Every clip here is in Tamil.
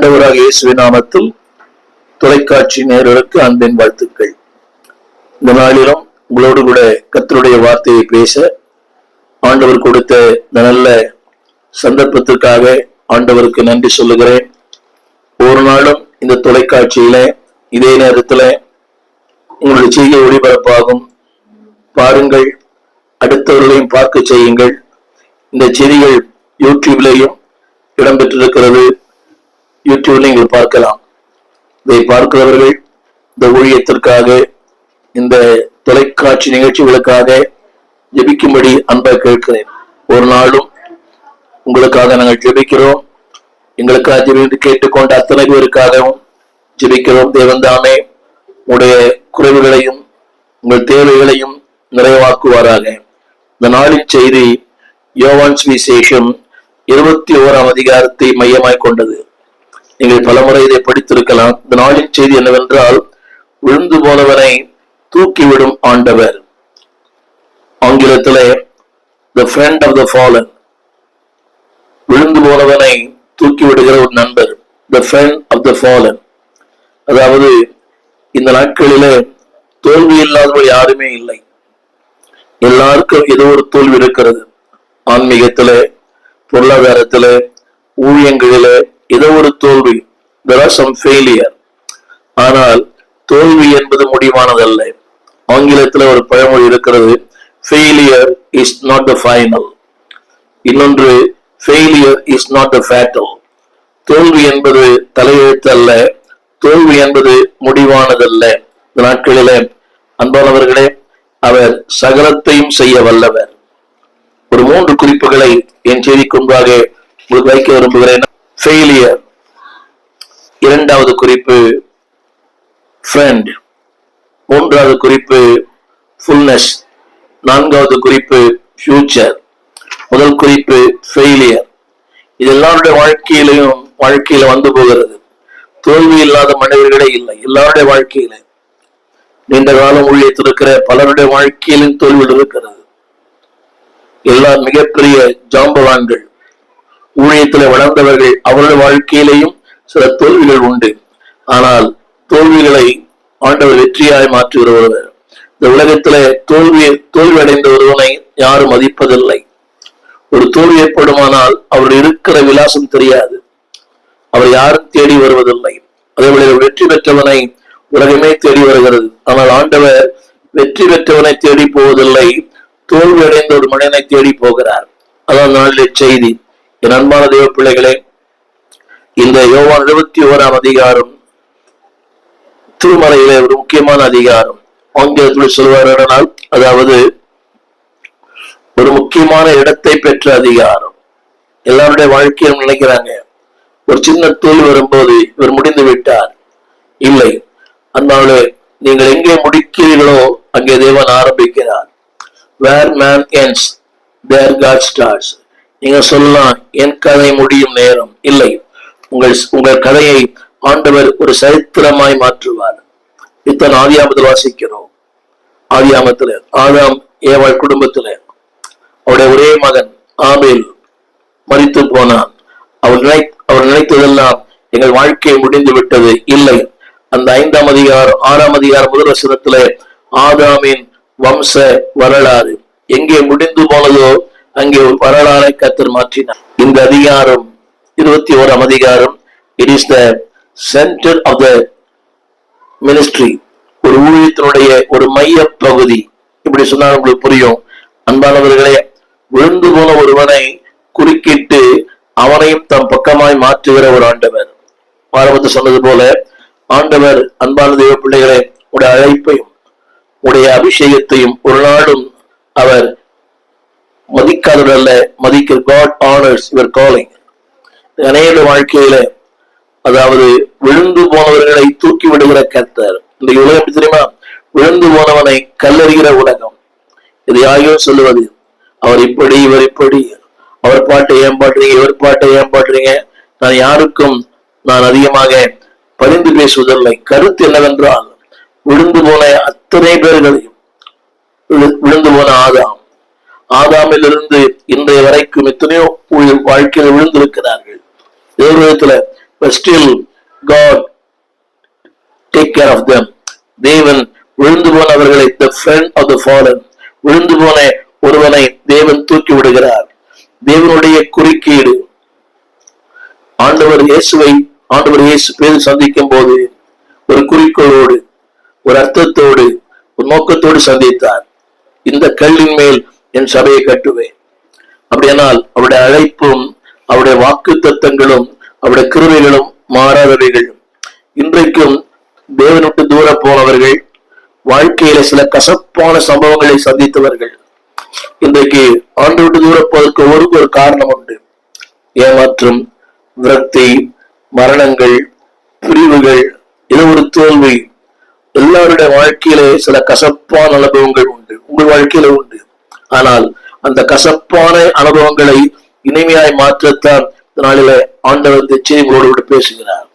ஆண்டவராக இயேசுவின் நாமத்தில் தொலைக்காட்சி நேயர்களுக்கு அன்பின் வாழ்த்துக்கள். இந்த நாளிலும் உங்களோடு கூட கர்த்தருடைய வார்த்தையை பேச ஆண்டவர் கொடுத்த இந்த நல்ல சந்தர்ப்பத்திற்காக ஆண்டவருக்கு நன்றி சொல்லுகிறேன். ஒரு நாளும் இந்த தொலைக்காட்சியில இதே நேரத்துல உங்களுடைய செய்தி ஒளிபரப்பாகும். பாருங்கள், அடுத்தவர்களையும் பார்க்க செய்யுங்கள். இந்த செய்திகள் யூடியூப்லையும் இடம்பெற்றிருக்கிறது. யூடியூப்ல நீங்கள் பார்க்கலாம். இதை பார்க்கிறவர்கள் இந்த ஊழியத்திற்காக, இந்த தொலைக்காட்சி நிகழ்ச்சிகளுக்காக ஜெபிக்கும்படி அன்பாக கேட்கிறேன். ஒரு நாளும் உங்களுக்காக நாங்கள் ஜெபிக்கிறோம். எங்களுக்காக ஜெபித்து கேட்டுக்கொண்ட அத்தனை பேருக்காகவும் ஜெபிக்கிறோம். தேவன் தாமே உங்களுடைய குறைவுகளையும் உங்கள் தேவைகளையும் நிறைவாக்குவாராக. இந்த நாளின் செய்தி யோவான் சுவிசேஷம் 21ஆம் அதிகாரத்தை மையமாய் கொண்டது. நீங்கள் பலமுறை இதை படித்திருக்கலாம். இந்த நாளின் செய்தி என்னவென்றால், விழுந்து போனவனை தூக்கிவிடும் ஆண்டவர். ஆங்கிலத்திலே the friend of the fallen, விழுந்து போனவனை தூக்கிவிடுகிற ஒரு நண்பர், the friend of the fallen. அதாவது இந்த நாட்களிலே தோல்வி இல்லாதவர்கள் யாருமே இல்லை. எல்லாருக்கும் ஏதோ ஒரு தோல்வி இருக்கிறது. ஆன்மீகத்திலே, பொருளாதாரத்திலே, ஊழியங்களிலே ஏதோ ஒரு தோல்வி. there are some failure. ஆனால் தோல்வி என்பது முடிவானதல்ல. ஆங்கிலத்தில் ஒரு பழமொழி இருக்கிறது, failure is not the final. இன்னொன்று, failure is not the fatal. தோல்வி என்பது தலையெழுத்து அல்ல, தோல்வி என்பது முடிவானதல்ல. இந்த நாட்களிலே அன்பானவர்களே, அவர் சகலத்தையும் செய்ய வல்லவர். ஒரு 3 குறிப்புகளை என் செய்திக்கு முன்பாக உங்களுக்கு வைக்க விரும்புகிறேன். ஃபெயிலியர், இரண்டாவது குறிப்பு ஃப்ரெண்ட், மூன்றாவது குறிப்பு ஃபுல்னஸ், நான்காவது குறிப்பு ஃபியூச்சர். முதல் குறிப்பு ஃபெயிலியர். இது எல்லாருடைய வாழ்க்கையில வந்து போகிறது. தோல்வி இல்லாத மனிதர்களே இல்லை. எல்லாருடைய வாழ்க்கையில, நீண்ட காலம் ஊழியத்தில் இருக்கிற பலருடைய வாழ்க்கையிலும் தோல்விகள் இருக்கிறது. எல்லா மிகப்பெரிய ஜாம்பவான்கள், ஊழியத்தில் வளர்ந்தவர்கள், அவருடைய வாழ்க்கையிலேயும் சில தோல்விகள் உண்டு. ஆனால் தோல்விகளை ஆண்டவர் வெற்றியாய் மாற்றி வருவர். இந்த உலகத்திலே தோல்வி அடைந்த ஒருவனை யாரும் மதிப்பதில்லை. ஒரு தோல்வி ஏற்படுமானால் அவர் இருக்கிற விலாசம் தெரியாது. அவர் யாரும் தேடி வருவதில்லை. அதேபோல வெற்றி பெற்றவனை உலகமே தேடி வருகிறது. ஆனால் ஆண்டவர் வெற்றி பெற்றவனை தேடி போவதில்லை, தோல்வி அடைந்த ஒரு மனிதனை தேடி போகிறார். அதான் நாளிலே செய்தி. என் அன்பான தேவ பிள்ளைகளே, இந்த யோவான் 21ஆம் அதிகாரம் திருமறையிலே ஒரு முக்கியமான அதிகாரம். ஆங்கிலத்தில் சொல்வார்கள், அதாவது ஒரு முக்கியமான இடத்தை பெற்ற அதிகாரம். எல்லாருடைய வாழ்க்கையும் நினைக்கிறாங்க, ஒரு சின்ன தோல்வி வரும்போது இவர் முடிந்து விட்டார். இல்லை அன்பானவர்களே, நீங்கள் எங்கே முடிக்கிறீர்களோ அங்கே தேவன் ஆரம்பிக்கிறார். where man ends there God starts. நீங்க சொல்லலாம், என் கதை முடியும் நேரம். இல்லை, உங்கள் கதையை ஆண்டவர் ஒரு சரித்திரமாய் மாற்றுவார். இத்தனை ஆதியாமத்தில் வாசிக்கிறோம். ஆதியாமத்துல ஆதாம் ஏவாள் குடும்பத்துல அவருடைய ஒரே மகன் ஆபேல் மரித்து போனான். அவர் நினைத்ததெல்லாம் எங்கள் வாழ்க்கை முடிந்து விட்டது. இல்லை, அந்த 5ஆம் அதிகாரம் 6ஆம் அதிகாரம் முதல் வசனத்திலே ஆதாமின் வம்ச வரலாறு எங்கே முடிந்து போனதோ அங்கே ஒரு வரலாறை கர்த்தர் மாற்றினார். இந்த அதிகாரம் 21ஆம் அதிகாரம், it is the center of the ministry. ஒரு ஊழியத்தினுடைய ஒரு மைய பகுதி. இப்படி சொன்னால் உங்களுக்கு புரியும். அன்பானவர்களே, விழுந்து போன ஒருவனை குறுக்கிட்டு அவனையும் தம் பக்கமாய் மாற்றுகிற ஒரு ஆண்டவர். ஆரம்பத்தில் சொன்னது போல, ஆண்டவர் அன்பான தேவ பிள்ளைகளை உடைய அழைப்பையும் உடைய அபிஷேகத்தையும் ஒரு நாளும் அவர் மதிக்காதவரல்ல, மதிக்க. God honors your calling. அநேக வாழ்க்கையில, அதாவது விழுந்து போனவர்களை தூக்கி விடுகிற கர்த்தர். இந்த உலகம் தெரியுமா? விழுந்து போனவனை கல்லறிகிற உலகம். இது யாரையும் சொல்லுவது, அவர் இப்படி, இவர் இப்படி, அவர் பாட்டை ஏன் பாடுறீங்க, இவர் பாட்டை ஏன் பாடுறீங்க. நான் அதிகமாக பரிந்து பேசுவதில்லை. கருத்து என்னவென்றால், விழுந்து போன அத்தனை பேர்களையும், விழுந்து போன ஆதாமிலிருந்து இன்றைய வரைக்கும் எத்தனையோ வாழ்க்கையில் விழுந்திருக்கிறார்கள். இதே விதத்துல but still God take care of them. தேவன் விழுந்து போனவர்களை, the friend of the fallen, விழுந்து போன ஒருவனை தேவன் தூக்கி விடுகிறார். தேவனுடைய குறுக்கீடு. ஆண்டவர் இயேசு பேர் சந்திக்கும் போது ஒரு குறிக்கோளோடு, ஒரு அர்த்தத்தோடு, ஒரு நோக்கத்தோடு சந்தித்தார். இந்த கல்லின் மேல் என் சபையை கட்டுவேன். அப்படியானால் அவருடைய அழைப்பும் அவருடைய வாக்கு தத்தங்களும் அவருடைய கிருபைகளும் மாறாதவைகள். இன்றைக்கும் தேவனை விட்டு தூர போனவர்கள், வாழ்க்கையில சில கசப்பான சம்பவங்களை சந்தித்தவர்கள், இன்றைக்கு ஆண்டு விட்டு தூர போவதற்கு ஒரு காரணம் உண்டு. ஏமாற்றம், விரக்தி, மரணங்கள், பிரிவுகள், இது ஒரு தோல்வி. எல்லாருடைய வாழ்க்கையிலே சில கசப்பான அனுபவங்கள் உண்டு, உங்கள் வாழ்க்கையில உண்டு. ஆனால் அந்த கசப்பான அனுபவங்களை இனிமையாய் மாற்றத்தான் நாளில ஆண்டவர் செய்திகளோடு விட்டு பேசுகிறார்.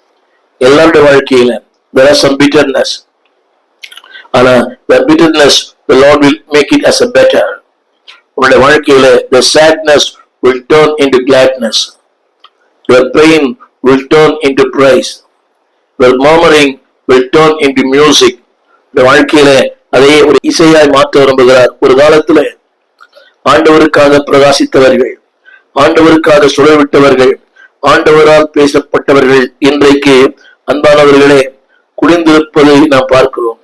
எல்லாருடைய வாழ்க்கையில there are some bitterness, ஆனா the bitterness the Lord will make it as a better. உங்களுடைய வாழ்க்கையில the sadness will turn into gladness, your pain will turn into praise, your murmuring will turn into music. இந்த வாழ்க்கையில அதே ஒரு இசையாய் மாற்ற விரும்புகிறார். ஒரு காலத்துல ஆண்டவருக்காக பிரகாசித்தவர்கள், ஆண்டவருக்காக சுழவிட்டவர்கள், ஆண்டவரால் பேசப்பட்டவர்கள் இன்றைக்கு அன்பானவர்களே குடிந்திருப்பதை நாம் பார்க்கிறோம்.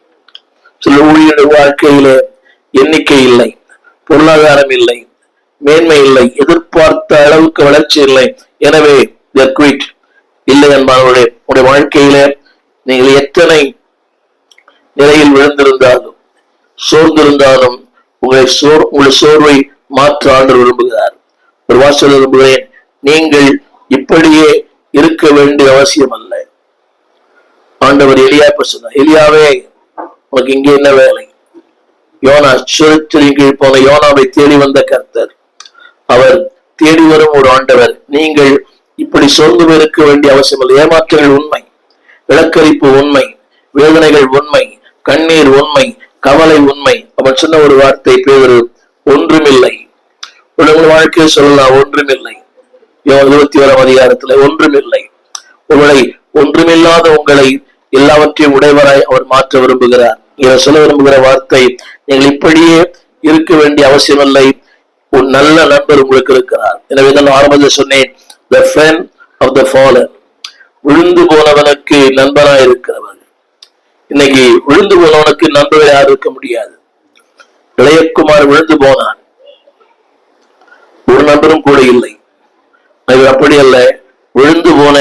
சில ஊழியர் வாழ்க்கையில எண்ணிக்கை இல்லை, பொருளாதாரம் இல்லை, மேன்மை இல்லை, எதிர்பார்த்த அளவுக்கு வளர்ச்சி இல்லை. எனவே இல்லை அன்பானவர்களே, உங்களுடைய வாழ்க்கையில நீங்கள் எத்தனை நிலையில் விழுந்திருந்தாலும் சோர்ந்திருந்தாலும் உங்களுடைய சோர்வை மாற்ற ஆண்டவர் விரும்புகிறார். ஒரு வாசல் விரும்புகிறேன், நீங்கள் இப்படியே இருக்க வேண்டிய அவசியம் அல்ல. ஆண்டவர் எலியா சொன்னார், எலியாவே உனக்கு இங்கே என்ன வேலை? யோனா சுழற்றின் கீழ் போன யோனாவை தேடி வந்த கர்த்தர், அவர் தேடி வரும் ஒரு ஆண்டவர். நீங்கள் இப்படி சோர்ந்து இருக்க வேண்டிய அவசியம் இல்லை. ஏமாற்றங்கள் உண்மை, இலக்கரிப்பு உண்மை, வேதனைகள் உண்மை, கண்ணீர் உண்மை, கவலை உண்மை. அவன் சொன்ன ஒரு வார்த்தை பேரு, ஒன்றுமில்லை. உங்கள் வாழ்க்கையை சொல்லலாம், ஒன்றுமில்லை. 21ஆம் அதிகாரத்துல ஒன்றுமில்லை. உங்களை ஒன்றுமில்லாத உங்களை எல்லாவற்றையும் உடையவராய் அவர் மாற்ற விரும்புகிறார். இவர் சொல்ல விரும்புகிற வார்த்தை, நீங்கள் இப்படியே இருக்க வேண்டிய அவசியம் இல்லை. ஒரு நல்ல நண்பர் உங்களுக்கு இருக்கிறார். எனவே நான் ஆரம்பத்தில் சொன்னேன், the friend of the fallen, விழுந்து போனவனுக்கு நண்பராய் இருக்கிறவர். இன்னைக்கு விழுந்து போனவனுக்கு நண்பர் யாரும் இருக்க முடியாது. இளையகுமார் விழுந்து போனான், ஒரு நண்பரும் கூட இல்லை. அப்படி அல்ல, விழுந்து போன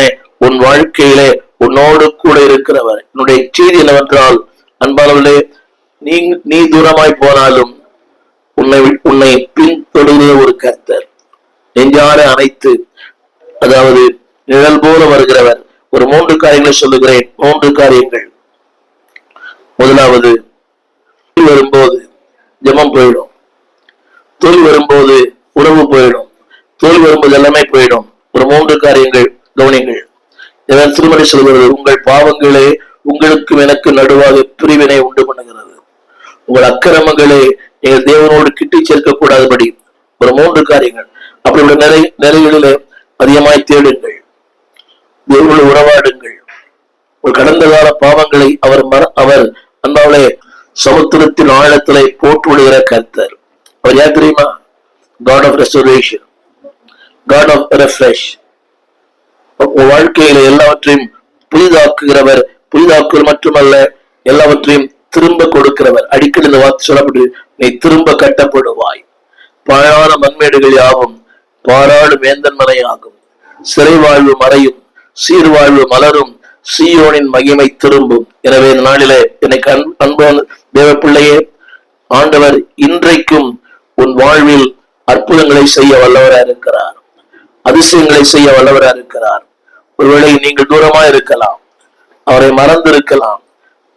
உன் வாழ்க்கையிலே உன்னோடு கூட இருக்கிறவர். என்னுடைய செய்தி என்னவென்றால், அன்பானவர்களே, நீ தூரமாய் போனாலும் உன்னை பின்தொடர்கிற ஒரு கர்த்தர், நெஞ்சார அனைத்து, அதாவது நிழல் போல வருகிறவர். ஒரு 3 காரியங்களை சொல்லுகிறேன். 3 காரியங்கள். முதலாவது, வரும்போது ஜெபம் போயிடும், தோல்வி வரும்போது உறவு போயிடும், தோல்வி வரும்போது எல்லாமே போயிடும். ஒரு 3 காரியங்கள் கவனிங்கள். திருமணி சொல்கிறது, உங்கள் பாவங்களே உங்களுக்கும் எனக்கு நடுவாக பிரிவினை உண்டு பண்ணுகிறது. உங்கள் அக்கிரமங்களே நீங்கள் தேவனோடு கிட்டி சேர்க்க கூடாதபடி. ஒரு 3 காரியங்கள். அப்படிப்பட்ட நிலைகளில அதிகமாய் தேடுங்கள், தேவனோடு உறவாடுங்கள். ஒரு கடந்த கால பாவங்களை அவர் அன்பாவளே சமுத்திரத்தின் ஆழத்திலே போட்டு விடுகிற கர்த்தர். அவர் யார் தெரியுமா? God of restoration, God of refresh. வாழ்க்கையில எல்லாவற்றையும் புதிதாக்குகிறவர். புதிதாக்குவது மட்டுமல்ல, எல்லாவற்றையும் திரும்ப கொடுக்கிறவர். அடிக்கடி இந்த வார்த்தை சொல்லப்பட்டு, நீ திரும்ப கட்டப்படுவாய். பாழான மண்மேடுகள் யாவும் பாராடு வேந்தன் மனையாகும். சிறை வாழ்வு மறையும், சீர்வாழ்வு மலரும், சீயோனின் மகிமை திரும்பும். எனவே இந்த நாளிலே எனக்கு அன்பான தேவ பிள்ளையே, ஆண்டவர் இன்றைக்கும் உன் வாழ்வில் அற்புதங்களை செய்ய வல்லவராக இருக்கிறார், அதிசயங்களை செய்ய வல்லவராக இருக்கிறார். ஒருவேளை நீங்கள் தூரமா இருக்கலாம், அவரை மறந்திருக்கலாம்,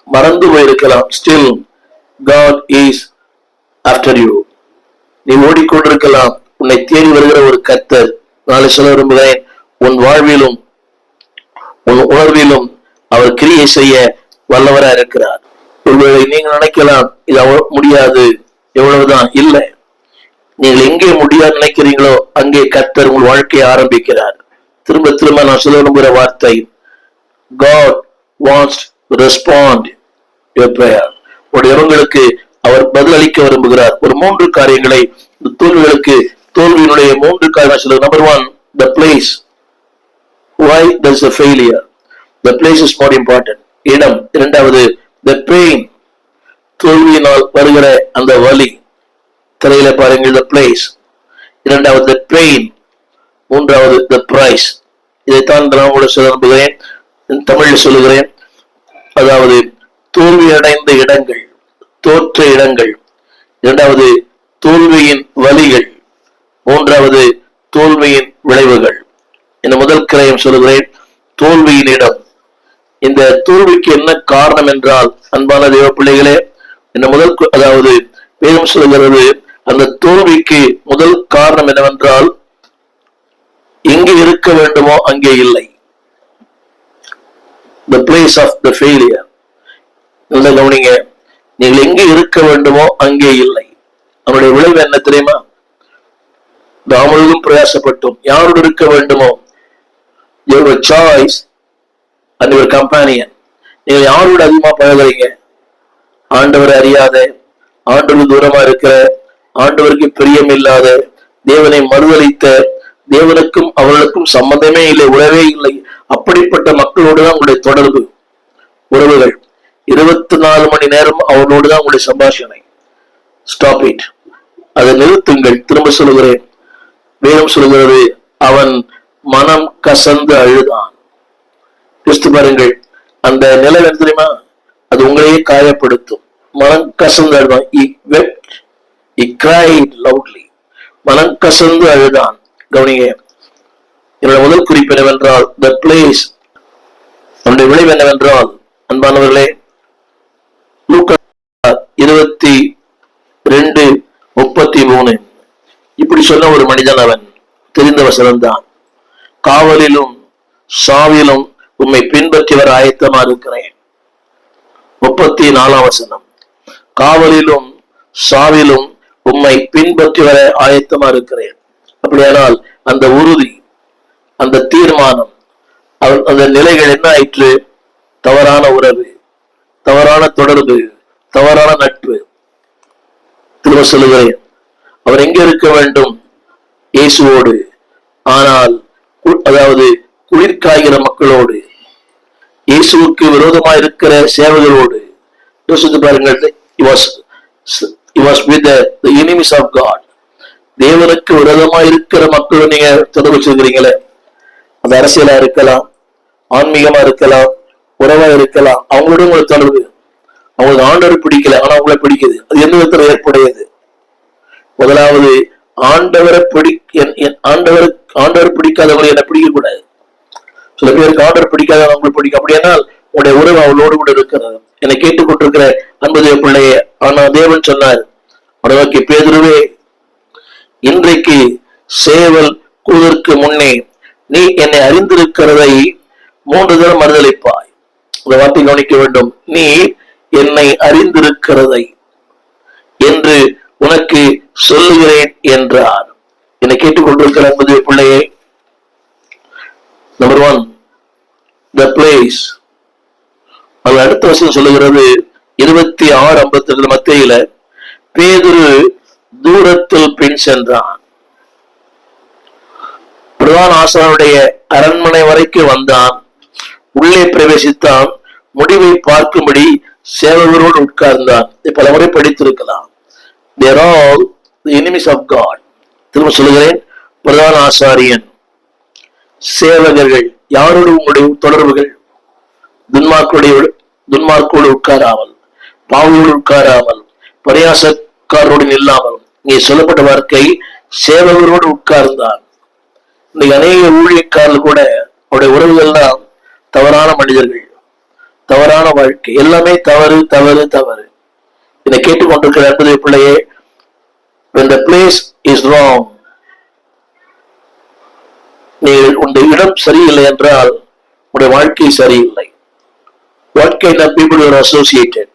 மறந்து போயிருக்கலாம். Still God is after you. நீ ஓடிக்கொண்டிருக்கலாம், உன்னை தேடி வருகிற ஒரு கர்த்தர். நாளை சொல்ல விரும்புகிறேன், உன் வாழ்விலும் உன் உணர்விலும் அவர் கிரியை செய்ய வல்லவராக இருக்கிறார். ஒருவேளை நீங்கள் நினைக்கலாம், இது முடியாது, எவ்வளவுதான். இல்லை, நீங்கள் எங்கே முடியாது நினைக்கிறீங்களோ அங்கே கர்த்தர் உங்கள் வாழ்க்கையை ஆரம்பிக்கிறார். திரும்ப திரும்ப நான் சொல்ல விரும்புகிற வார்த்தை, God wants to respond your prayer. உடைய ஜெபங்களுக்கு அவர் பதிலளிக்க விரும்புகிறார். ஒரு 3 காரியங்களை தோல்விகளுக்கு, தோல்வியினுடைய 3 காரணம் சொல்லுங்க. Number 1, the place. Why there's a failure? The place is more important. இடம். இரண்டாவது, the pain. தோல்வியினால் வருகிற அந்த வலி. திரையில பாருங்கள், the place. இரண்டாவது the pain. மூன்றாவது the price. இதைத்தான் நான் உங்களுக்கு சொல்ல விரும்புகிறேன், தமிழில் சொல்லுகிறேன். அதாவது தோல்வி அடைந்த இடங்கள், தோற்ற இடங்கள். இரண்டாவது தோல்வியின் வலிகள். மூன்றாவது தோல்வியின் விளைவுகள். இந்த முதல் கிரயம் சொல்லுகிறேன், தோல்வியின் இடம். இந்த தோல்விக்கு என்ன காரணம் என்றால், அன்பான தேவ பிள்ளைகளே, இந்த முதல், அதாவது வேதம் சொல்லுகிறது, அந்த தோல்விக்கு முதல் காரணம் என்னவென்றால், எங்கே இருக்க வேண்டுமோ அங்கே இல்லை. The place of the failure. நல்ல கவனிங்க, நீங்கள் எங்கே இருக்க வேண்டுமோ அங்கே இல்லை. அவருடைய விளைவு என்ன தெரியுமா? நாமளும் பிரயாசப்பட்டோம், யாரோடு இருக்க வேண்டுமோ, your choice and your companion. நீங்க யாரோடு அதிகமா பழகுறீங்க? ஆண்டவர் அறியாத, ஆண்டவருக்கு தூரமா இருக்கிற, ஆண்டவருக்கு பிரியம் இல்லாத, தேவனை மறுதலித்த, தேவனுக்கும் அவர்களுக்கும் சம்பந்தமே இல்லை, உறவே இல்லை, அப்படிப்பட்ட மக்களோடு தான் உங்களுடைய தொடர்பு, உறவுகள். 24 மணி நேரம் அவர்களோடு தான் உங்களுடைய சம்பாஷணை. Stop it. அதை நிறுத்துங்கள். திரும்ப சொல்லுகிறேன், வேதம் சொல்லுகிறது, அவன் மனம் கசந்து அழுதான். கிறிஸ்து பாருங்கள், அந்த நிலை என்ன தெரியுமா? அது உங்களையே காயப்படுத்தும். மனம் கசந்து அழுதான். He cried loudly. மனம் கசந்து அழுதான். கவனிங்க, என்னோட முதல் குறிப்பு என்னவென்றால், the place. அவனுடைய விளைவு என்னவென்றால், அன்பானவர்களே, லூக்கா 22:33 இப்படி சொன்ன ஒரு மனிதன், அவன் தெரிந்த வசனம் தான், காவலிலும் சாவிலும் உம்மை பின்பற்றி வர ஆயத்தமா இருக்கிறேன். 34 வசனம், காவலிலும் சாவிலும் உம்மை பின்பற்றி வர ஆயத்தமா இருக்கிறேன். அப்படியானால் அந்த உறுதி, அந்த தீர்மானம், அந்த நிலைகள் என்ன ஆயிற்று? தவறான உறவு, தவறான தொடர்பு, தவறான நட்பு. திரும்ப சொல்லுகிறேன், அவர் எங்க இருக்க வேண்டும்? இயேசுவோடு. ஆனால் அதாவது குளிர்காய்கிற மக்களோடு, இயேசுவுக்கு விரோதமா இருக்கிற சேவகர்களோடு. யோசித்து பாருங்கள், he was with the enemies of God. தேவனுக்கு விரோதமா இருக்கிற மக்கள் நீங்க தொடர்பு வச்சிருக்கிறீங்களே, அது அரசியலா இருக்கலாம், ஆன்மீகமா இருக்கலாம், உறவா இருக்கலாம். அவங்களோட உங்களுக்கு தொடர்பு, அவங்களுக்கு ஆண்டவர் பிடிக்கல, ஆனா அவங்கள பிடிக்குது. அது எந்த விதத்துல ஏற்புடையது? முதலாவது, ஆண்டவரை ஆண்டவர் பிடிக்காதவங்களை என்ன பிடிக்க கூடாது. சில பேருக்கு ஆண்டவர் பிடிக்காதவங்களை பிடிக்கும். அப்படியானால் உங்களுடைய உறவு அவளோடு கூட இருக்கிறது. என்னை கேட்டுக்கொண்டிருக்கிற அன்பு தேவ பிள்ளையே, ஆனா தேவன் சொன்னார், அவனுக்கு, பேதுருவே, இன்றைக்கு சேவல் கூதற்கு முன்னே நீ என்னை அறிந்திருக்கிறதை 3 தடவை மறுதலிப்பாய். இந்த வார்த்தை கவனிக்க வேண்டும். நீ என்னை அறிந்திருக்கிறதை என்று உனக்கு சொல்லுகிறேன் என்றார். என்னை கேட்டுக்கொண்டிருக்கிற அன்பு பிள்ளையே, நம்பர் 1, the place. அது அடுத்த வருஷம் சொல்லுகிறது 26:52 மத்தேயில, பேதுரு தூரத்தில் பின் சென்றான். பிரதான ஆசாரியனுடைய அரண்மனை வரைக்கும் வந்தான், உள்ளே பிரவேசித்தான், முடிவை பார்க்கும்படி சேவகரோடு உட்கார்ந்தான். பல முறை படித்திருக்கலாம். They are all the enemies of God. திரும்ப சொல்லுகிறேன், பிரதான ஆசாரியன், சேவகர்கள். யாரோடு உங்களுடைய தொடர்புகள்? துன்மார்க்கோடு உட்காராமல், பாவியோடு உட்காராமல், பரியாசக்காரரோடு இல்லாமல். இங்கே சொல்லப்பட்ட வார்த்தை, சேவகரோடு உட்கார்ந்தான். இன்னைக்கு அநேக ஊழியக்காரர்கள் கூட அவருடைய உறவுகள்லாம் தவறான மனிதர்கள், தவறான வாழ்க்கை, எல்லாமே தவறு தவறு தவறு. என்னை கேட்டுக்கொண்டிருக்கிற அன்பு பிள்ளையே, when the place is wrong, நீங்கள் உங்களுடைய இடம் சரியில்லை என்றால் உங்களுடைய வாழ்க்கை சரியில்லை. What kind of people are associated?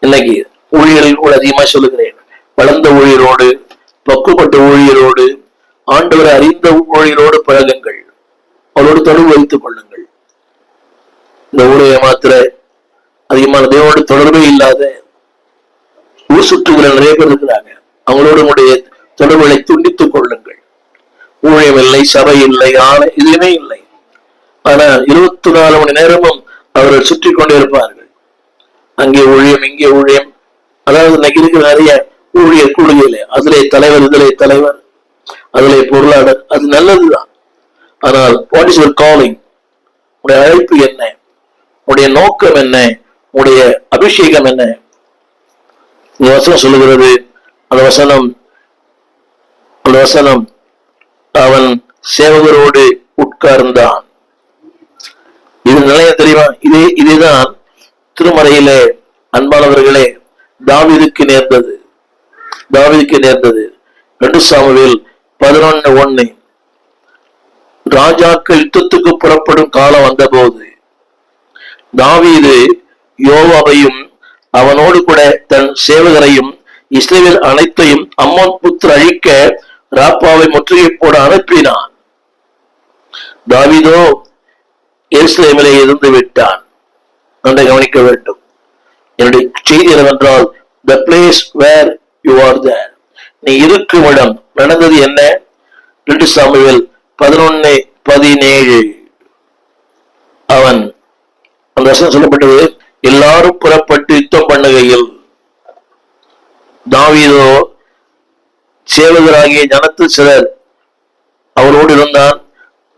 இன்னைக்கு ஊழியர்கள் கூட அதிகமா சொல்லுகிறேன், வளர்ந்த ஊழியரோடு, பக்குவப்பட்ட ஊழியரோடு, ஆண்டவரை அறிந்த ஊழியரோடு பழகுங்கள். அவரோடு தொடர்பு வைத்துக் கொள்ளுங்கள். இந்த ஊரைய மாத்திர அதிகமான தேவனோடு தொடர்பே இல்லாத ஊர் சுற்றுகிற நிறைய பேர் இருக்கிறாங்க. அவங்களோடு உங்களுடைய தொடர்புகளை துண்டித்துக் கொள்ளுங்கள். ஊழியம் இல்லை, சபை இல்லை, ஆணை எதுவுமே இல்லை. ஆனா 24 மணி நேரமும் அவர்கள் சுற்றி கொண்டே இருப்பார்கள். அங்கே ஊழியம், இங்கே ஊழியம். அதாவது இன்னைக்கு இருக்கிற நிறைய ஊழியர் கூடுகையில அதிலே தலைவர், இதிலே தலைவர், அதிலே பொருளாளர். அது நல்லதுதான். ஆனால் வாட் இஸ் யுவர் காலிங்? உடைய அழைப்பு என்ன? உடைய நோக்கம் என்ன? உடைய அபிஷேகம் என்ன? இந்த வசனம் சொல்லுகிறது. அந்த வசனம் அவன் சேவகரோடு உட்கார்ந்தான். இது நிலைய தெரியுமா? இதேதான் திருமறையிலே அன்பானவர்களே தாவீதுக்கு நேர்ந்தது. 2 சாமுவேல் 11:1. ராஜாக்கள் யுத்தத்துக்கு புறப்படும் காலம் வந்த போது தாவீது யோவாபையும் அவனோடு கூட தன் சேவகரையும் இஸ்ரவேல் அனைத்தையும் அம்மோன் புத்திர அழிக்க ராப்பாவை முற்றுகை போட அனுப்பினான். தாவீதோ எருசலேமிலே இருந்து விட்டான். நன்றை கவனிக்க வேண்டும். என்னுடைய செய்தி என்னவென்றால், the place where you are there, நீ இருக்கும் இடம். நடந்தது என்ன? 2 சாமுவேல் 11:17. அவன் அந்த வசனம் சொல்லப்பட்டது. எல்லாரும் புறப்பட்டு யுத்தம் பண்ணுகையில் தாவீதோ சேவகராகிய ஜனத்து சிலர் அவரோடு இருந்தான்.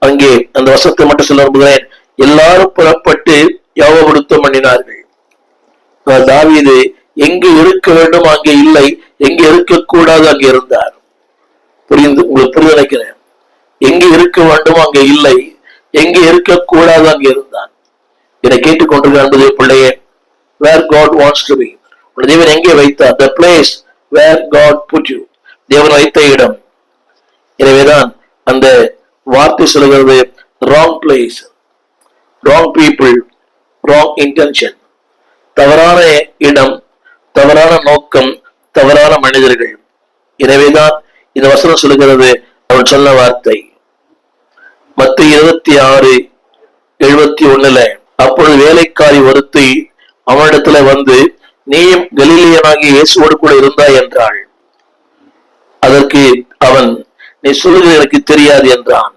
அங்கே அந்த வசனத்தை மட்டும் சொல்ல விரும்புகிறேன். எல்லாரும் புறப்பட்டு யோவாபுடுத்தம் பண்ணினார்கள். தாவீது எங்கு இருக்க வேண்டும் அங்கே இல்லை, எங்கே இருக்கக்கூடாது அங்கே இருந்தார். உங்களுக்கு புரிந்து நினைக்கிறேன். எங்கே இருக்க வேண்டும் அங்கே இல்லை, எங்கே இருக்கக்கூடாது அங்கே இருந்தான். என்னை கேட்டுக்கொண்டிருக்க அன்புடைய பிள்ளையே, where God wants to be, தேவன் எங்கே வைத்தார்? the place where God put you, தேவன் வைத்த இடம். எனவேதான் அந்த வார்த்தை சொல்கிறது, wrong place, wrong people, wrong intention. தவறான இடம், தவறான நோக்கம், தவறான மனிதர்கள். எனவேதான் இந்த வசனம் சொல்லுகிறது. அவன் சொன்ன வார்த்தை மத்தேயு 26:71. அப்பொழுது வேலைக்காரி ஒருத்தி அவனிடத்துல வந்து, நீயும் கலிலேயனாகிய இயேசுவோடு கூட இருந்தாய் என்றாள். அதற்கு அவன், நீ சொல்லுகிறது எனக்கு தெரியாது என்றான்.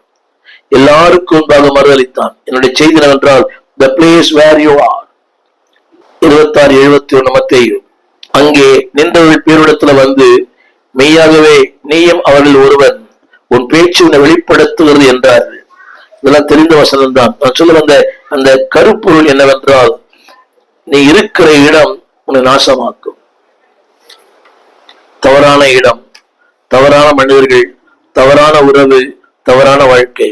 எல்லாருக்கும் முன்பாக மறுதளித்தான். என்னுடைய செய்தி என்னவென்றால், the place where you are. 26:71 மத்தேயு. அங்கே நின்றவர்கள் பேரிடத்துல வந்து, மெய்யாகவே நீயும் அவர்கள் ஒருவன், உன் பேச்சு உன்னை வெளிப்படுத்துகிறது என்றார்கள். இதெல்லாம் தெரிந்த வசனம் தான். நான் சொல்ல வந்த அந்த கருப்பொருள் என்னவென்றால், நீ இருக்கிற இடம் உன்னை நாசமாக்கும். தவறான இடம், தவறான மனிதர்கள், தவறான உறவு, தவறான வாழ்க்கை.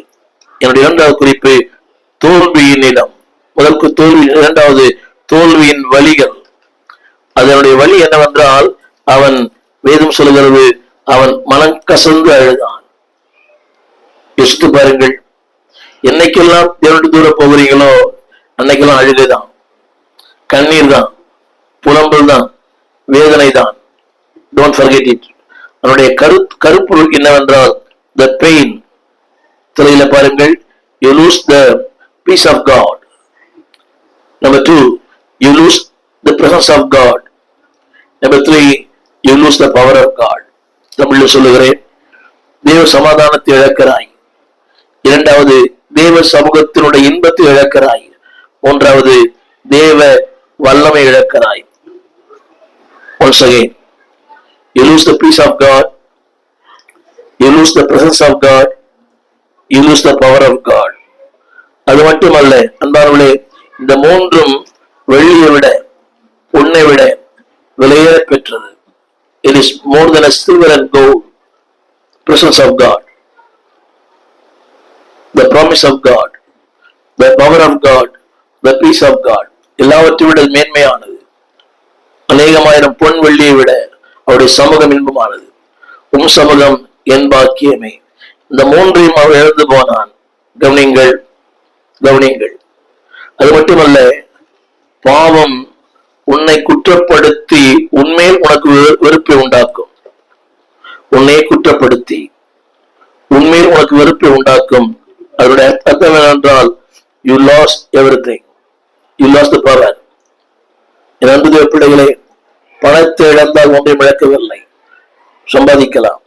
என்னுடைய 2வது குறிப்பு தோல்வியின் இடம். முதற்கு தோல்வி, 2வது தோல்வியின் வழிகள். அதனுடைய வழி என்னவென்றால், அவன் வேதம் சொல்லுகிறது, அவன் மனம் கசந்து அழுதான். யோசித்து பாருங்கள். என்னைக்கெல்லாம் தேவனுக்கு தூரம் போகிறீங்களோ அன்னைக்கெல்லாம் அழுகைதான், கண்ணீர் தான், புலம்பல் தான், வேதனை தான். Don't forget it. அவனுடைய கருப்பொருள் என்னவென்றால், the pain. தலையில பாருங்கள், you lose the peace of God. Number 2, you lose the presence of God. Number 3, you lose the power of God. தமிழில் சொல்லுகிறேன், தேவ சமாதானத்தை இழக்கிறாய். 2வது, தேவ சமூகத்தினுடைய இன்பத்தை இழக்கிறாய். 3வது, தேவ வல்லமை இழக்கிறாய். Once again, you lose the peace of God, you lose the presence of God, you lose the power of God. அது மட்டுமல்ல அன்பானவர்களே, இந்த 3ம் வெள்ளியை விட, பொன்னை விட விலையேற பெற்றது. It is more than a silver and gold. Presence of God, the promise of God, the power of God, the peace of God, எல்லாவற்றை விட மேன்மையானது. அநேகமாயிரம் பொன் வெள்ளியை விட அவருடைய சமூகம் இன்பமானது. சமூகம் என் பாக்கியமே. இந்த 3ஐயும் அவர் இழந்து போனான். கவனிங்கள். அது மட்டுமல்ல, பாவம் உன்னை குற்றப்படுத்தி உன்மேல் உனக்கு வெறுப்பை உண்டாக்கும். உன்னை குற்றப்படுத்தி உன்மேல் உனக்கு வெறுப்பை உண்டாக்கும். அதனுடைய அர்த்தம் என்னென்றால் you lost everything, you lost the power. என் அன்பு தேவ பிள்ளைகளே, பணத்தை இழந்தால் ஒன்றையும் இழக்கவில்லை, சம்பாதிக்கலாம்.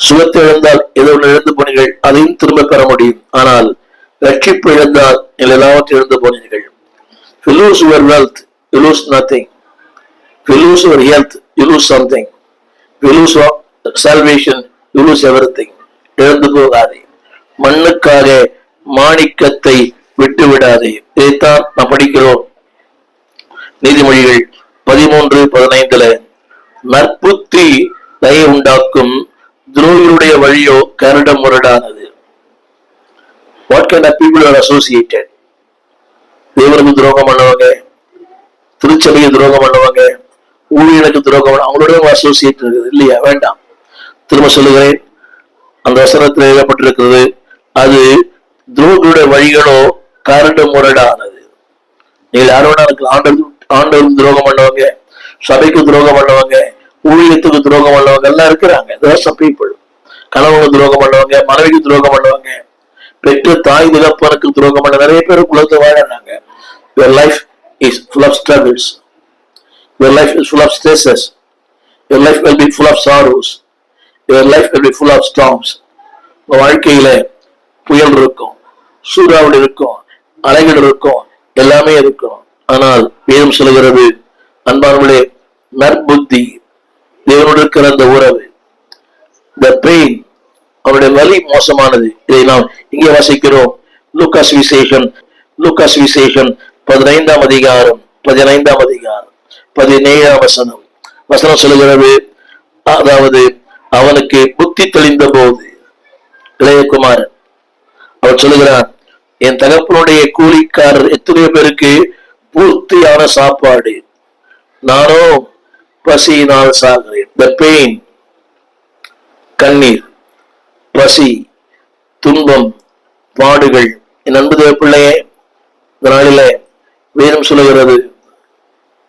சுகத்தை இழந்தால் ஏதோ ஒன்று இழந்து போனீர்கள், அதையும் திரும்ப பெற முடியும். ஆனால் ரட்சிப்பு இழந்தால் நீங்கள் எல்லாவற்றையும் இழந்து போனீர்கள். If you lose your wealth, you lose nothing. If you lose your health, you lose something. If you lose your salvation, you lose everything. இழந்து போகாதே. மண்ணுக்காக மாணிக்கத்தை விட்டு விடாதே. இதைத்தான் நாம் படிக்கிறோம் நீதிமொழிகள் 13:15. நற்புத்தி தயை உண்டாக்கும், துரோகிகளுடைய வழியோ கரட முரடானது. What kind of people are associated? தேவனுக்கு துரோகம் பண்ணுவாங்க, திருச்சபையை துரோகம் பண்ணுவாங்க, ஊழியனுக்கு துரோகம் பண்ண, அவங்களோட அசோசியேட் இருக்குது இல்லையா? வேண்டாம். திரும்ப சொல்லுகிறேன், அந்த வசனத்தில் எழுதப்பட்டிருக்கிறது, அது துரோகிகளுடைய வழிகளோ கரடு முரடானது. நீங்கள் யார் வேணா ஆண்டவருக்கு துரோகம் பண்ணுவாங்க, சபைக்கு துரோகம் பண்ணுவாங்க, ஊழியத்துக்கு துரோகம் பண்ணவங்க எல்லாம் இருக்கிறாங்க. கணவனுக்கு துரோகம் பண்ணுவாங்க, மனைவிக்கு துரோகம் பண்ணுவாங்க, பெற்ற தாய் தகப்பனுக்கு துரோகம் பண்ண நிறைய பேர் உலகத்தை வாழறாங்க. Your life is full of struggles. Your life is full of stresses. Your life will be full of sorrows. Your life will be full of storms. வாழ்க்கையில புயல் இருக்கும், சூறாவளி இருக்கும், அலைகள் இருக்கும், எல்லாமே இருக்கும். ஆனால் வேதம் சொல்லுகிறது, அன்பானவர்களே, நற்புத்தி, தேவனோடு இருக்கிற அந்த உறவு, the pain, அவருடைய வலி மோசமானது. இதை நாம் இங்கே வாசிக்கிறோம். லூக்காஸ் விசேஷம் 15 அதிகாரம் 17 வசனம் சொல்லுகிறது, அதாவது அவனுக்கு புத்தி தெளிந்த போது இளையகுமாரன் அவர் சொல்லுகிறார், என் தகப்பனுடைய கூலிக்காரர் எத்தனையோ பேருக்கு பூர்த்தியான சாப்பாடு, நானோ பசியினால் சாகிறேன். The pain, கண்ணீர், பசி, துன்பம், பாடுகள். என் அன்பு தேவ பிள்ளையே, இந்த நாளில வேதம் சொல்லுகிறது,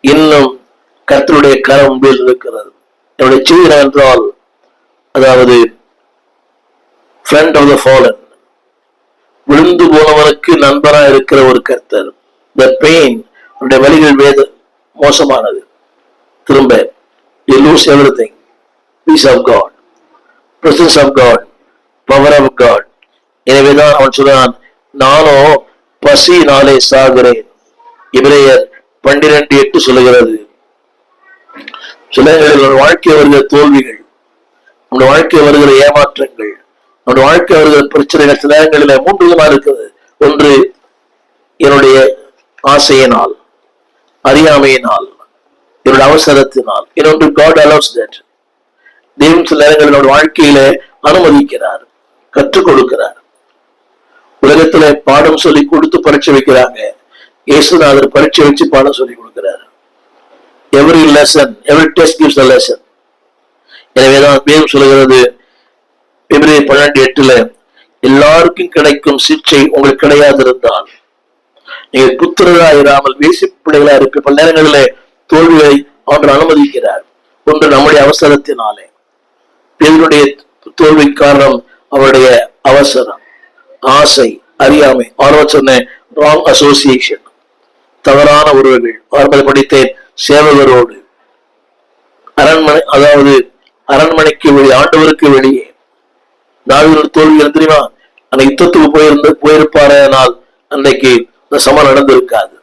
இன்னும் கர்த்தருடைய கரம் மேல் இருக்கிறது. என்னுடைய செய்தி என்றால், அதாவது friend of the fallen, விழுந்து போனவனுக்கு நண்பனா இருக்கிற ஒரு கர்த்தர். The pain, அவருடைய வழிகள் வேத மோசமானது. திரும்ப you lose everything. Peace of God, presence of God, power of God. எனவேதான் அவன் சொல்றான், நானோ பசியினாலே சாகிறேன். எபிரேயர் 12:8 சொல்லுகிறது. சில வாழ்க்கை வருகிற தோல்விகள், நம்முடைய வாழ்க்கை வருகிற ஏமாற்றங்கள், நம்முடைய வாழ்க்கை வருகிற பிரச்சனைகள் சில நேரங்களில் 3 விதமா இருக்குது. ஒன்று என்னுடைய ஆசையினால், அறியாமையினால், என்னுடைய அவசரத்தினால். இன்னொன்று God allows that. தேவன் சில நேரங்களில் நம்முடைய வாழ்க்கையில அனுமதிக்கிறார், கற்றுக் கொடுக்கிறார். உலகத்துல பாடம் சொல்லி கொடுத்து பரீட்சை வைக்கிறாங்க, இயேசுநாதர் பரீட்சை வச்சு பாடம் சொல்லி கொடுக்கிறார். every lesson, every test gives a lesson. எனவேதான் வேதம் சொல்லுகிறது எபிரேயர் 12:8, எல்லாருக்கும் கிடைக்கும் சிக்ஷை உங்களுக்கு கிடையாது இருந்தால் நீங்கள் புத்திரராக இராமல் வேசி பிள்ளைகளா இருப்ப. பல நேரங்களிலே தோல்வியை அவர் அனுமதிக்கிறார். ஒன்று நம்முடைய அவசரத்தினாலே. தேவனுடைய தோல்வி காரணம் அவருடைய அவசரம், ஆசை, அறியாமை. சொன்ன ராங் அசோசியேஷன், தவறான உறவுகள். ஆரம்பத்தில் படித்தேன், சேவகரோடு அரண்மனை, அதாவது அரண்மனைக்கு வெளியே, ஆண்டவருக்கு வெளியே. தாவீது தோல்வி தெரியுமா? அந்த யுத்தத்துக்கு போயிருப்பாரானால் அன்னைக்கு இந்த சமம் நடந்திருக்காது.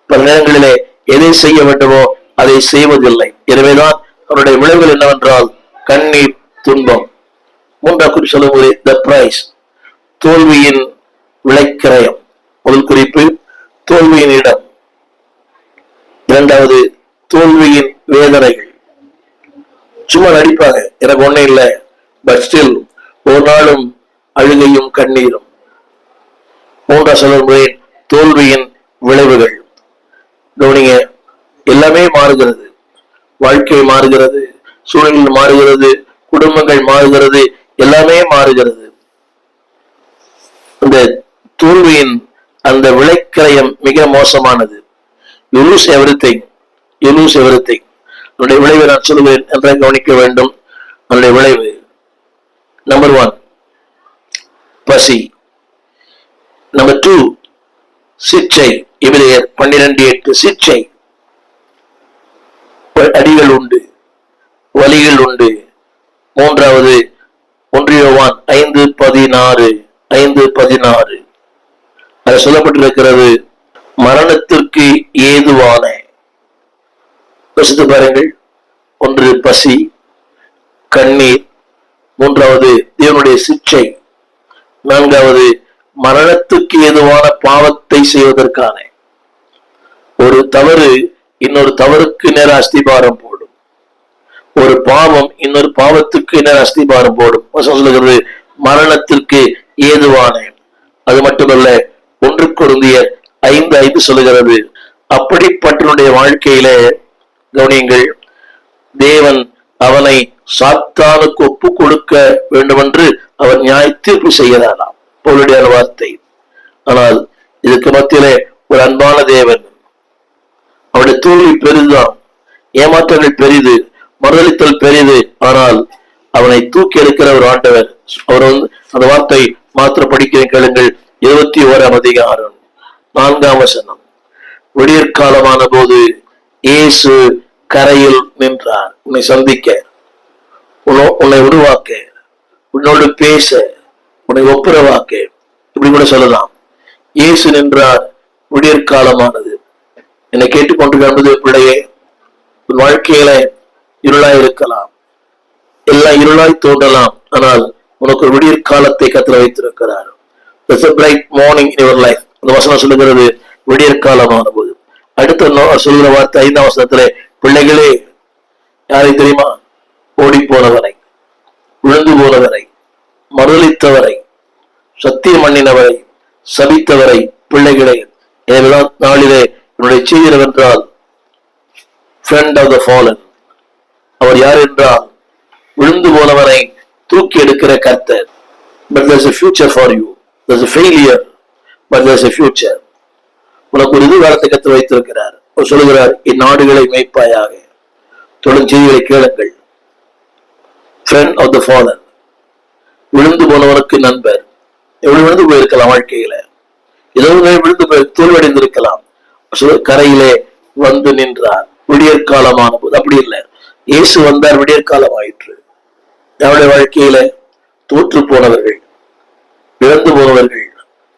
பல நேரங்களிலே எதை செய்ய வேண்டுமோ அதை செய்வதில்லை. எனவேதான் அவருடைய விளைவுகள் என்னவென்றால் கண்ணீர், துன்பம். 3ஆம் குறிப்பு சொல்லும்போது த பிரைஸ், தோல்வியின் விளைக்கிரயம். முதல் குறிப்பு தோல்வியின் இடம், 2வது தோல்வியின் வேதனைகள். சும்மா நடிப்பாங்க, எனக்கு ஒன்னும் இல்லை, பட் ஸ்டில் ஒரு நாளும் அழுகையும் கண்ணீரும். 3ஆம் சொல்லும்போது தோல்வியின் விளைவுகள். கவனிங்க, எல்லாமே மாறுகிறது, வாழ்க்கை மாறுகிறது, சூழல் மாறுகிறது, குடும்பங்கள் மாறுகிறது, எல்லாமே மாறுகிறது. இந்த தோல்வியின் அந்த விளைக்கிரயம் மிக மோசமானது. You lose everything. You lose everything. என்னுடைய விளைவை நான் சொல்லுவேன் என்ற கவனிக்க வேண்டும். என்னுடைய விளைவு நம்பர் 1, பசி. நம்பர் 2 சிற்றை. எபிரேயர் 12:8 சிற்றை. அடிகள் உண்டு, வலிகள் உண்டு. மூன்றாவது 1 யோவான் 5:16 அது சொல்லப்பட்டிருக்கிறது, மரணத்திற்கு ஏதுவான. யோசித்து பாருங்கள். 1 பசி, கண்ணீர். 3வது தேவனுடைய சிற்றை. 4வது மரணத்துக்கு ஏதுவான பாவத்தை செய்வதற்கான. ஒரு தவறு இன்னொரு தவறுக்கு நேர அஸ்திபாரம் போடும். ஒரு பாவம் இன்னொரு பாவத்துக்கு நேர அஸ்திபாரம் போடும். சொல்லுகிறது மரணத்திற்கு ஏதுவான. அது மட்டுமல்ல, 1 கொரிந்தியர் 5:5 சொல்லுகிறது, அப்படிப்பட்டவனுடைய வாழ்க்கையில கவனியுங்கள், தேவன் அவனை சாத்தானுக்கு ஒப்பு கொடுக்க வேண்டும் என்று அவர் நியாய தீர்ப்பு செய்கிறாராம். பொருளுடைய வார்த்தை. ஆனால் இதுக்கு மத்தியிலே ஒரு அன்பான தேவன், அவருடைய தோல்வி பெரிதுதான், ஏமாற்றங்கள் பெரிது, மறுதளித்தல் பெரிது. ஆனால் அவனை தூக்கி எடுக்கிற ஒரு ஆண்டவர். அவர் அந்த வார்த்தை மாத்திர படிக்கிறேன் கேளுங்கள். 21ஆம் அதிகாரம் 4ஆம் வசனம். விடியற்காலமான போது இயேசு கரையில் நின்றார். உன்னை சந்திக்க, உன்னை உருவாக்க, உன்னோடு பேச, உன்னை ஒப்புரவாக்க, இப்படி கூட சொல்லலாம். இயேசு நின்றார். விடியற்காலமானது. என்னை கேட்டுக்கொண்டிருக்கிற பிள்ளையே, உன் வாழ்க்கையில இருளாய் இருக்கலாம், எல்லாம் இருளாய் தோன்றலாம். ஆனால் உனக்கு ஒரு விடியற்காலத்தை கர்த்தர் வைத்திருக்கிறார். There's a bright morning in your life. அந்த வசனம் சொல்லுகிறது விடியற்காலமான போது. அடுத்த சொல்லுகிற வார்த்தை 5ஆம் வசனத்திலே, பிள்ளைகளே, யாரை தெரியுமா? ஓடி போனவரை, விழுந்து போனவரை, மறுதளித்தவரை, சத்தியம் பண்ணினவரை, சபித்தவரை, பிள்ளைகளே. எனவேதான் நாளிலே என்னுடைய செய்கிறவர் என்றால் friend of the fallen. அவர் யார் என்றால் விழுந்து போனவரை தூக்கி எடுக்கிற கர்த்தர். But there's a future for you. There's a failure, but there's a future. உனக்கு ஒரு எதிர்காலத்தை கர்த்தர் வைத்திருக்கிறார். அவர் சொல்லுகிறார், இந்நாடுகளை மேய்ப்பாயாக. தொடர்ந்து செய்திகளை கேளுங்கள். friend of the fallen, விழுந்து போனவனுக்கு நண்பர். எவ்வளவு விழுந்து போயிருக்கலாம் வாழ்க்கையில, ஏதோ விழுந்து போய் தோல்வடைந்திருக்கலாம். கரையிலே வந்து நின்றார். விடியற்காலமான போது. அப்படி இல்லை, இயேசு வந்தார், விடியற்காலம் ஆயிற்று. அவருடைய வாழ்க்கையில தோற்று போனவர்கள், இழந்து போனவர்கள்,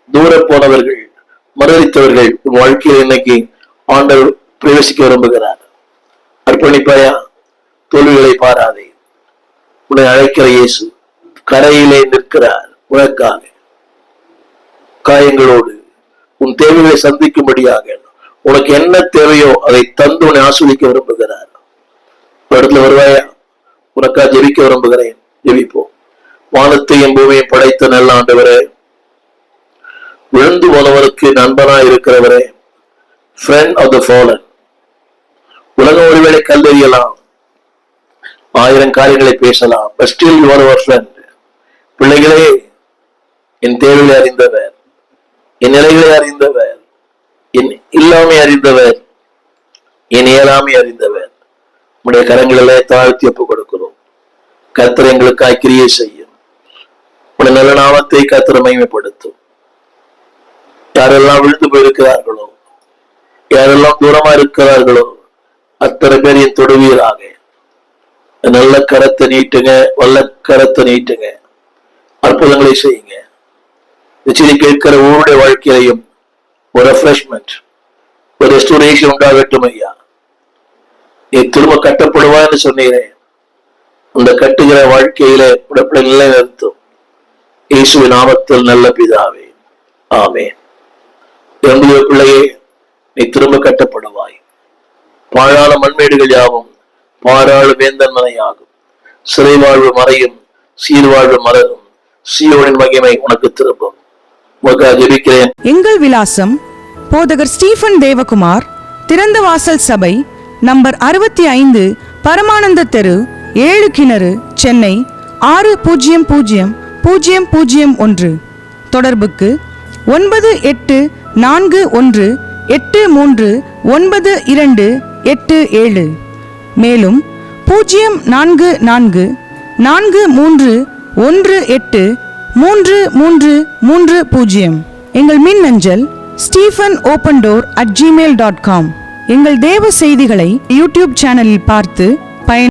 தூர போனவர்கள், மறுதளித்தவர்கள் உன் வாழ்க்கையில் இன்னைக்கு ஆண்டவர் பிரவேசிக்க விரும்புகிறார். அர்ப்பணிப்பாயா? தோல்விகளை பாராதே. உன்னை அழைக்கிற இயேசு கரையிலே நிற்கிறார். உனக்காக காயங்களோடு உன் தேவைகளை சந்திக்கும்படியாக உனக்கு என்ன தேவையோ அதை தந்து உன்னை ஆஸ்வதிக்க விரும்புகிறார். இடத்துல வருவாயா? உனக்கா ஜெபிக்க விரும்புகிறேன். ஜெபிப்போம். வானத்தையும் பூமியையும் படைத்த நல்ல ஆண்டவரே, விழுந்து போனவருக்கு நண்பனாய் இருக்கிறவரே, friend of the fallen. உலகம் ஒருவேளை கல்லறியலாம், 1000 காரியங்களை பேசலாம், but still you are our friend. பிள்ளைகளே, என் தேவைகளை அறிந்தவர், என் நிலைகளை அறிந்தவர், என் இல்லாமை அறிந்தவர், என் இயலாமை அறிந்தவர். உடைய கரங்களிலே தாழ்த்தி ஒப்புக் கொடுக்கிறோம். கர்த்தர் எங்களுக்காய் கிரியை செய்யும். உடைய நல்ல நாமத்தை கர்த்தர் மகிமைப்படுத்தும். யாரெல்லாம் விழுந்து போயிருக்கிறார்களோ, யாரெல்லாம் தூரமா இருக்கிறார்களோ, அத்தனை பேர் என் தொடுவீராக. நல்ல கரத்தை நீட்டுங்க, வல்ல கரத்தை நீட்டுங்க, அற்புதங்களை செய்யுங்க. நிச்சயம் கேட்கிற ஒவ்வொருடைய வாழ்க்கையிலையும் ஒரு ரெஃப்ரெஷ்மெண்ட், ஒரு ரெஸ்டோரேஷன் உண்டாகட்டும் ஐயா. நீ திரும்ப கட்டப்படுவான்னு சொன்னீரேன். அந்த கட்டுகிற வாழ்க்கையில உடற்பட நிலை நிறுத்தும். இயேசுவின் நாமத்தில் நல்ல பிதாவே, ஆமென். என்னுடைய பிள்ளையே, நீ திரும்ப கட்டப்படுவாய். பாழான மண்மேடுகள் யாவும் பாராளு வேந்தன் மனையாகும். சிறை வாழ்வு மறையும், சீர்வாழ்வு மலரும். சீயோனின் மகிமை உனக்கு திரும்பும். ஜெபிக்கிறேன். எங்கள் விலாசம்: போதகர் ஸ்டீபன் தேவகுமார், திறந்த வாசல் சபை, நம்பர் 65, பரமானந்த தெரு, 7 கிணறு, சென்னை 600001. தொடர்புக்கு 9841839287. மேலும் 04443183 3330. எங்கள் மின் அஞ்சல் stephenopendor@gmail.com. எங்கள் தேவ செய்திகளை யூடியூப் சேனலில் பார்த்து